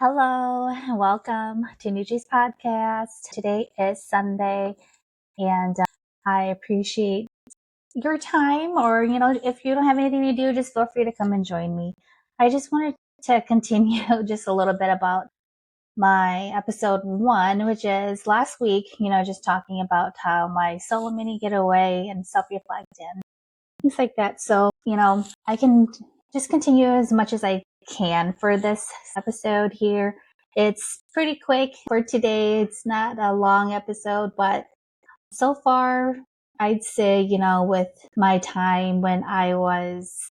Hello, and welcome to Nuji's podcast. Today is Sunday, and I appreciate your time. Or, if you don't have anything to do, just feel free to come and join me. I just wanted to continue just a little bit about my episode 1, which is last week, just talking about how my Solo Mini Getaway and self-reflect and things like that. So, I can just continue as much as I can for this episode here. It's pretty quick for today. It's not a long episode, but so far, I'd say, with my time when I was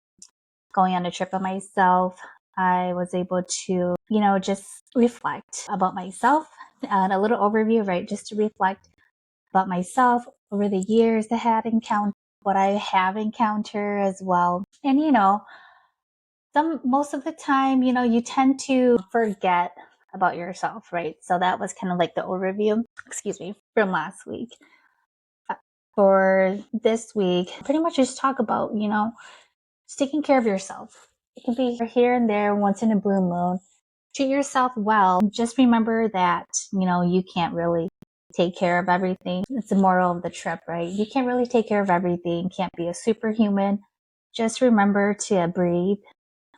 going on a trip by myself, I was able to, just reflect about myself and a little overview, right? Just to reflect about myself over the years I had encountered, what I have encountered as well. And, most of the time, you tend to forget about yourself, right? So that was kind of like the overview, from last week. For this week, pretty much just talk about, just taking care of yourself. It can be here and there, once in a blue moon. Treat yourself well. Just remember that, you can't really take care of everything. It's the moral of the trip, right? You can't really take care of everything. Can't be a superhuman. Just remember to breathe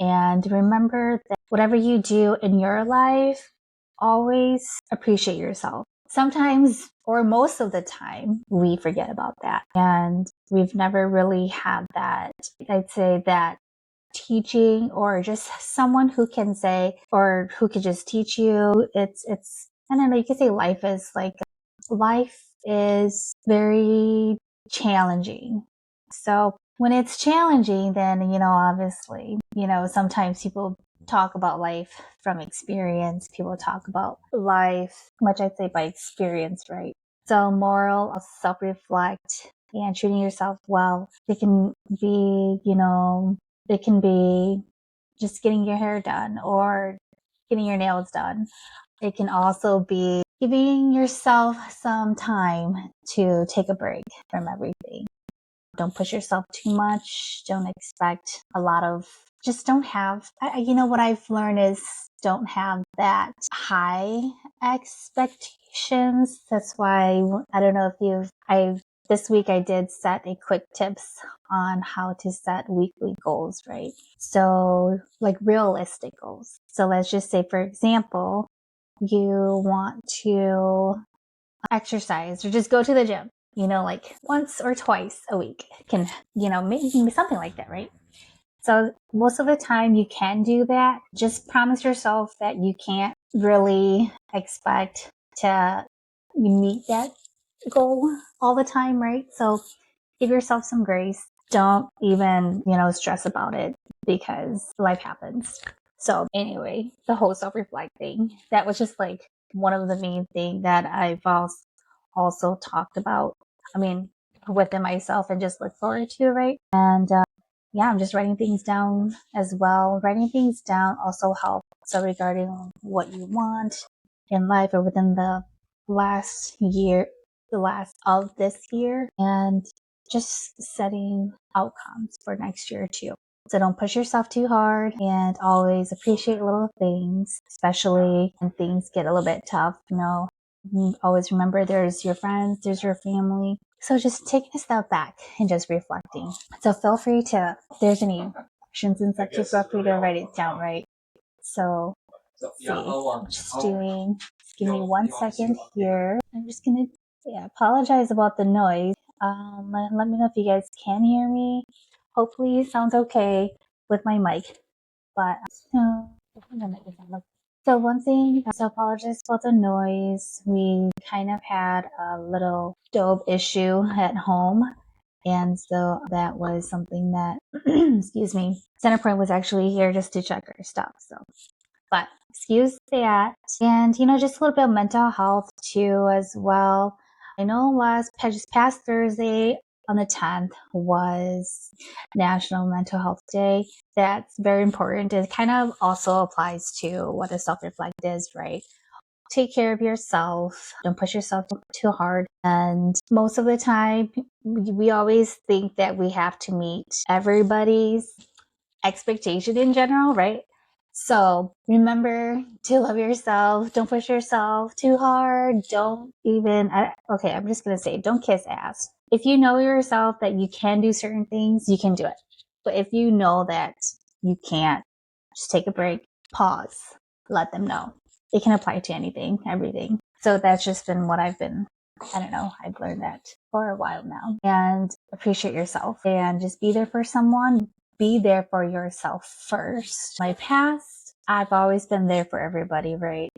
and remember that whatever you do in your life, always appreciate yourself. Sometimes, or most of the time, we forget about that. And we've never really had that, I'd say, that teaching or just someone who can say, or who could just teach you. I don't know, you could say life is very challenging. So when it's challenging, then, obviously, sometimes people talk about life from experience. People talk about life, much I'd say by experience, right? So moral of self-reflect and treating yourself well. It can be, it can be just getting your hair done or getting your nails done. It can also be giving yourself some time to take a break from everything. Don't push yourself too much. Don't expect a lot of, just don't have, what I've learned is don't have that high expectations. That's why, I don't know if this week I did set a quick tips on how to set weekly goals, right? So like realistic goals. So let's just say, for example, you want to exercise or just go to the gym, like once or twice a week can, maybe something like that, right? So most of the time you can do that. Just promise yourself that you can't really expect to meet that goal all the time, right? So give yourself some grace. Don't even, stress about it because life happens. So anyway, the whole self-reflecting, that was just like one of the main things that I've also talked about. I mean, within myself and just look forward to, right? And yeah, I'm just writing things down as well. Writing things down also helps. So regarding what you want in life or within the last of this year, and just setting outcomes for next year too. So don't push yourself too hard and always appreciate little things, especially when things get a little bit tough. Always remember there's your friends, there's your family. So just taking a step back and just reflecting. So feel free to, if there's any questions and such, just feel free to write it down, right? So see, just give me 1 second here. I'm just gonna apologize about the noise. Let me know if you guys can hear me. Hopefully it sounds okay with my mic. But so one thing, so apologize about the noise. We kind of had a little stove issue at home. And so that was something that, excuse me, Centerpoint was actually here just to check our stuff. So, but excuse that. And, just a little bit of mental health too, as well. I know just past Thursday on the 10th was National Mental Health Day. That's very important. It kind of also applies to what a self-reflect is, right? Take care of yourself. Don't push yourself too hard. And most of the time, we always think that we have to meet everybody's expectation in general, right? So remember to love yourself. Don't push yourself too hard. Don't even, okay, I'm just going to say, don't kiss ass. If you know yourself that you can do certain things, you can do it. But if you know that you can't, just take a break, pause, let them know. It can apply to anything, everything. So that's just been what I've learned that for a while now. And appreciate yourself and just be there for someone. Be there for yourself first. My past, I've always been there for everybody, right?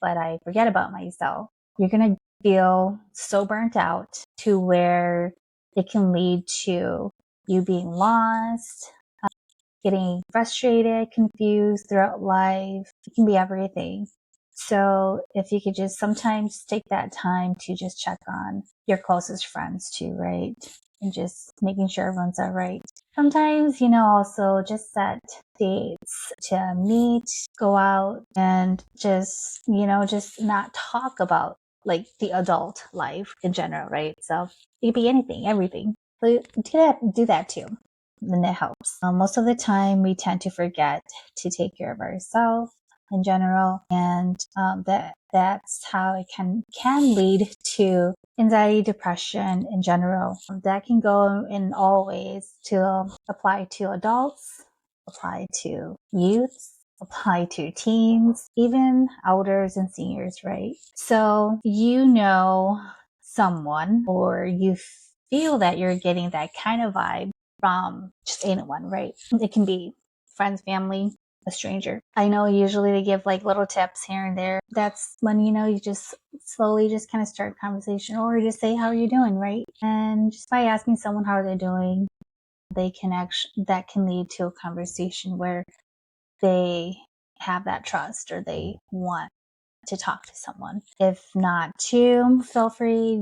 But I forget about myself. You're going to feel so burnt out to where it can lead to you being lost, getting frustrated, confused throughout life. It can be everything. So if you could just sometimes take that time to just check on your closest friends too, right? And just making sure everyone's all right. Sometimes, also just set dates to meet, go out and just not talk about like the adult life in general, right? So it could be anything, everything. So do that too. And it helps. Most of the time, we tend to forget to take care of ourselves in general, and that's how it can lead to anxiety, depression in general. That can go in all ways to apply to adults, apply to youths, apply to teens, even elders and seniors, right? So someone, or you feel that you're getting that kind of vibe from just anyone, right? It can be friends, family, a stranger. I know usually they give like little tips here and there. That's when, you just slowly just kind of start a conversation, or just say, how are you doing, right? And just by asking someone how they're doing, that can lead to a conversation where they have that trust, or they want to talk to someone. If not to, feel free,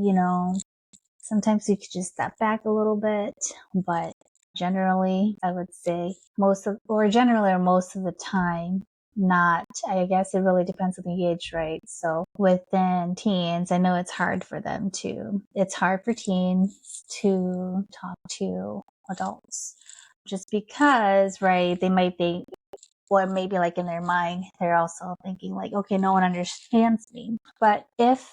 sometimes you could just step back a little bit, but generally, I would say most of the time, not. I guess it really depends on the age, right? So within teens, I know it's hard for teens to talk to adults, just because, right? They might think, or maybe like in their mind, they're also thinking like, okay, no one understands me. But if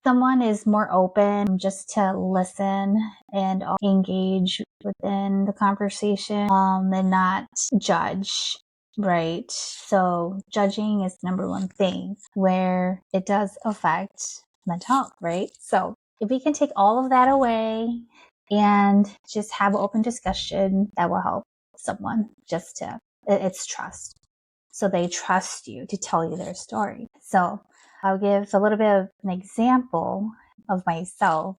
someone is more open just to listen and engage within the conversation, and not judge, right? So judging is number one thing where it does affect mental health, right? So if we can take all of that away and just have an open discussion, that will help someone. It's trust. So they trust you to tell you their story. So I'll give a little bit of an example of myself.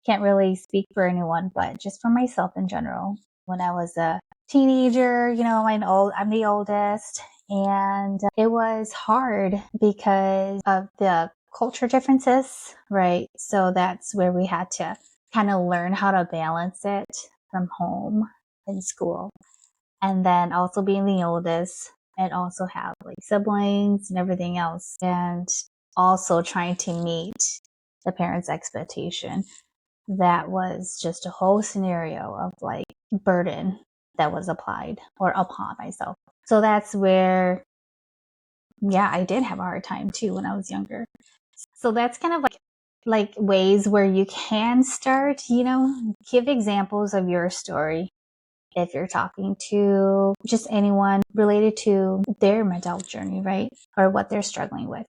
Can't really speak for anyone, but just for myself in general. When I was a teenager, I'm the oldest, and it was hard because of the culture differences, right? So that's where we had to kind of learn how to balance it from home and school. And then also being the oldest, and also have like siblings and everything else, and also trying to meet the parents' expectation. That was just a whole scenario of like burden that was applied or upon myself. So that's where, yeah, I did have a hard time too when I was younger. So that's kind of like ways where you can start, give examples of your story if you're talking to just anyone related to their mental health journey, right? Or what they're struggling with.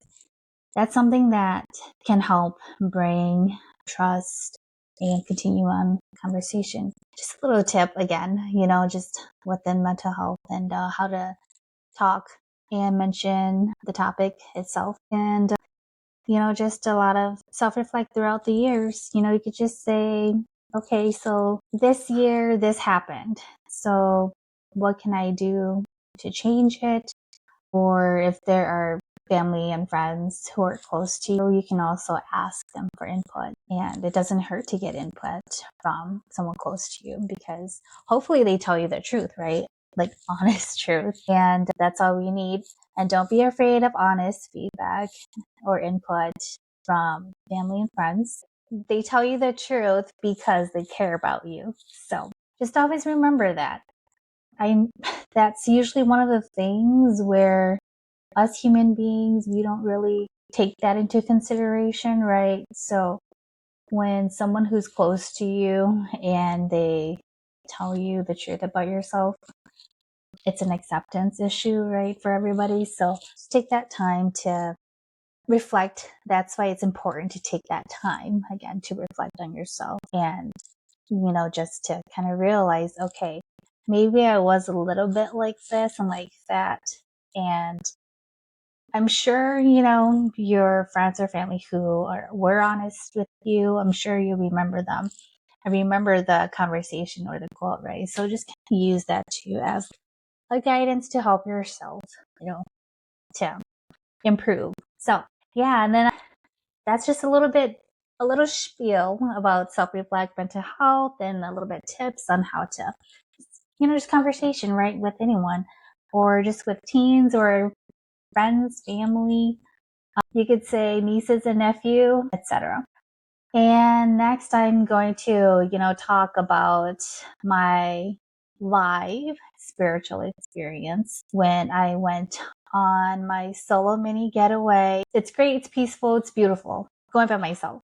That's something that can help bring trust and continue on conversation. Just a little tip again, just within mental health, and how to talk and mention the topic itself. And, just a lot of self-reflect throughout the years. You could just say, okay, so this year, this happened. So what can I do to change it? Or if there are family and friends who are close to you, you can also ask them for input. And it doesn't hurt to get input from someone close to you, because hopefully they tell you the truth, right? Like honest truth. And that's all we need. And don't be afraid of honest feedback or input from family and friends. They tell you the truth because they care about you. So just always remember that. that's usually one of the things where us human beings, we don't really take that into consideration, right? So when someone who's close to you and they tell you the truth about yourself, it's an acceptance issue, right, for everybody. So just take that time to reflect. That's why it's important to take that time again to reflect on yourself and, just to kind of realize, okay, maybe I was a little bit like this and like that. And I'm sure, your friends or family who were honest with you, I'm sure you remember them. I remember the conversation or the quote, right? So just kind of use that too as a guidance to help yourself, to improve. So yeah, and then that's just a little spiel about self-reflect, mental health, and a little bit tips on how to, just conversation, right, with anyone, or just with teens or friends, family. You could say nieces and nephew, etc. And next I'm going to, talk about my live spiritual experience when I went on my Solo Mini Getaway. It's great, it's peaceful, it's beautiful. Going by myself,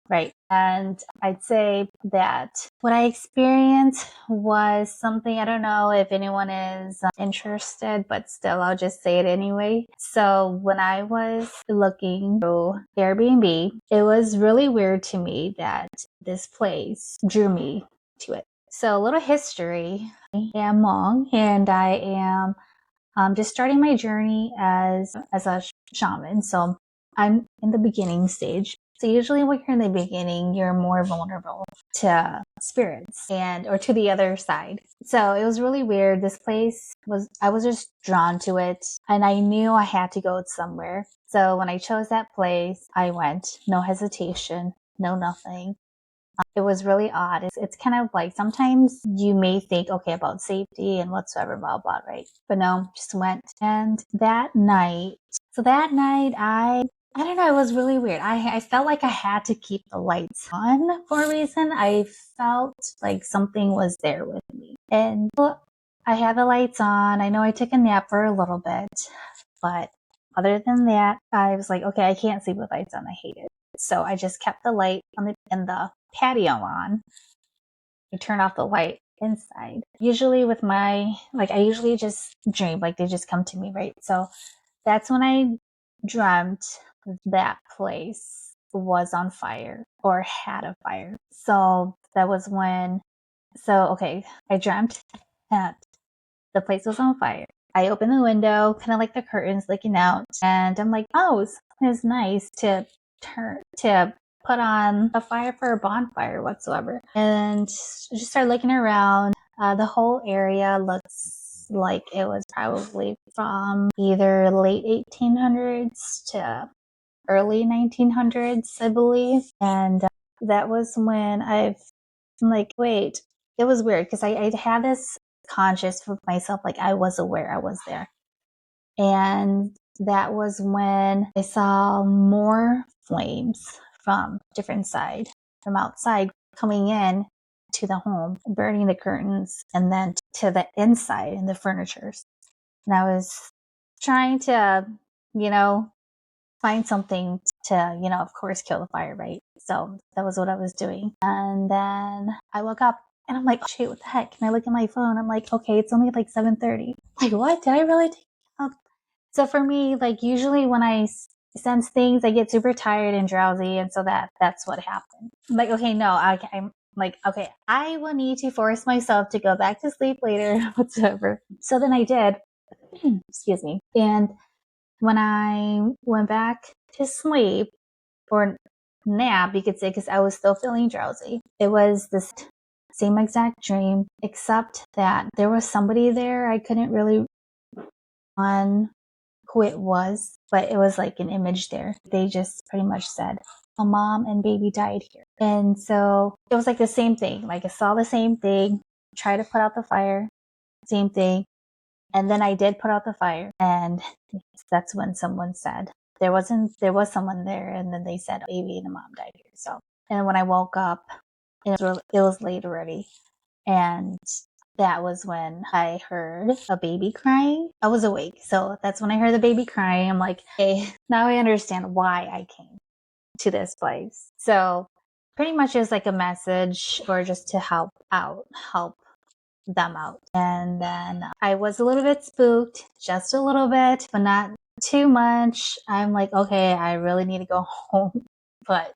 right? And I'd say that what I experienced was something, I don't know if anyone is interested, but still I'll just say it anyway. So when I was looking through Airbnb, it was really weird to me that this place drew me to it. So a little history. I am Hmong and I am just starting my journey as a shaman. So I'm in the beginning stage. So usually when you're in the beginning, you're more vulnerable to spirits or to the other side. So it was really weird. This place I was just drawn to it and I knew I had to go somewhere. So when I chose that place, I went, no hesitation, no nothing. It was really odd. It's kind of like sometimes you may think, okay, about safety and whatsoever, blah, blah, right? But no, just went. And that night, I don't know, it was really weird. I felt like I had to keep the lights on for a reason. I felt like something was there with me. And I had the lights on. I know I took a nap for a little bit, but other than that, I was like, okay, I can't sleep with lights on. I hate it. So I just kept the light in the patio on. I turn off the light inside. Usually with I usually just dream, like they just come to me, right? So that's when I dreamt that place was on fire or had a fire. So that was okay, I dreamt that the place was on fire. I opened the window, kind of like the curtains looking out, and I'm like, oh, it's nice to put on a fire for a bonfire whatsoever. And just start looking around. The whole area looks like it was probably from either late 1800s to early 1900s, I believe. And that was when I'm like, wait, it was weird because I had this conscious with myself, like I was aware I was there. And that was when I saw more flames from different side, from outside coming in to the home, burning the curtains, and then to the inside and the furnitures. And I was trying to, find something to, of course, kill the fire, right? So that was what I was doing. And then I woke up and I'm like, oh, shit, what the heck? And I look at my phone. I'm like, okay, it's only like 7:30. Like, what? Did I really take up? So for me, like usually when I sense things, I get super tired and drowsy. And so that's what happened. I'm like, okay, no, I'm like, okay, I will need to force myself to go back to sleep later, whatsoever. So then I did. Excuse me. And when I went back to sleep or nap, you could say, because I was still feeling drowsy, it was this same exact dream, except that there was somebody there. I couldn't really on who it was, but it was like an image there. They just pretty much said, a mom and baby died here. And so it was like the same thing. Like I saw the same thing, try to put out the fire, same thing. And then I did put out the fire, and that's when someone said there was someone there, and then they said baby and the mom died here. So, and when I woke up, it was late already, and that was when I heard a baby crying. I was awake, so that's when I heard the baby crying. I'm like, hey, now I understand why I came to this place. So pretty much is like a message or just to help them out. And then I was a little bit spooked, just a little bit, but not too much. I'm like, okay, I really need to go home. But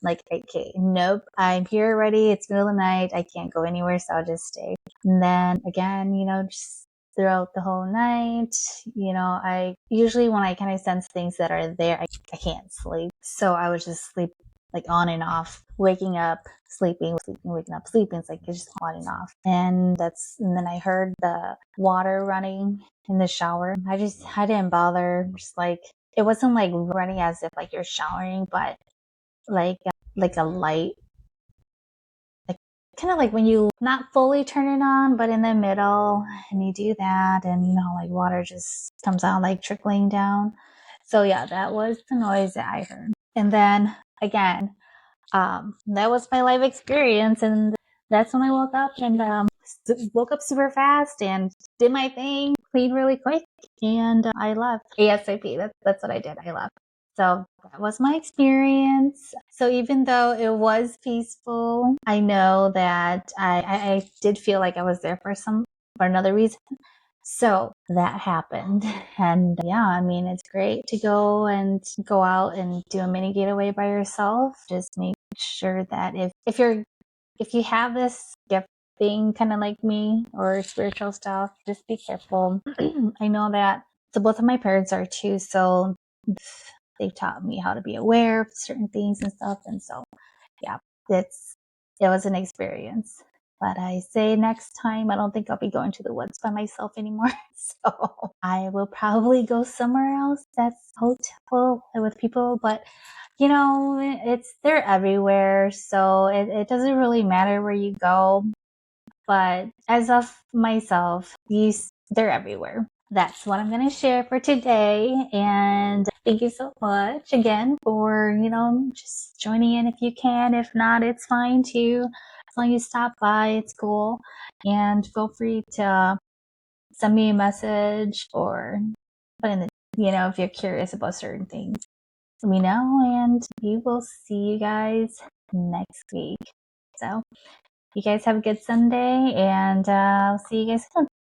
like, okay, nope, I'm here already. It's middle of the night. I can't go anywhere, so I'll just stay. And then again, just throughout the whole night, I usually when I kind of sense things that are there, I can't sleep. So I would just sleep like on and off, waking up, sleeping, waking up, sleeping. It's like it's just on and off. And then I heard the water running in the shower. I didn't bother. Just like, it wasn't like running as if like you're showering, but like a light, like kind of like when you not fully turn it on, but in the middle, and you do that, and like water just comes out like trickling down. So yeah, that was the noise that I heard. And then again, that was my life experience, and that's when I woke up and woke up super fast and did my thing, cleaned really quick, and I left ASAP. That's what I did. I left. So that was my experience. So even though it was peaceful, I know that I did feel like I was there for another reason. So that happened. And yeah, I mean, it's great to go out and do a mini getaway by yourself. Just make sure that if you have this gift thing kind of like me or spiritual stuff, just be careful. I know that. So both of my parents are too. So they've taught me how to be aware of certain things and stuff. And so, yeah, it was an experience. But I say next time, I don't think I'll be going to the woods by myself anymore. So I will probably go somewhere else that's hotel with people. But they're everywhere. So it doesn't really matter where you go. But as of myself, they're everywhere. That's what I'm going to share for today. And thank you so much again for, just joining in if you can. If not, it's fine too. As long as you stop by, it's cool. And feel free to send me a message or put in the, if you're curious about certain things, let me know. And we will see you guys next week. So you guys have a good Sunday, and I'll see you guys soon.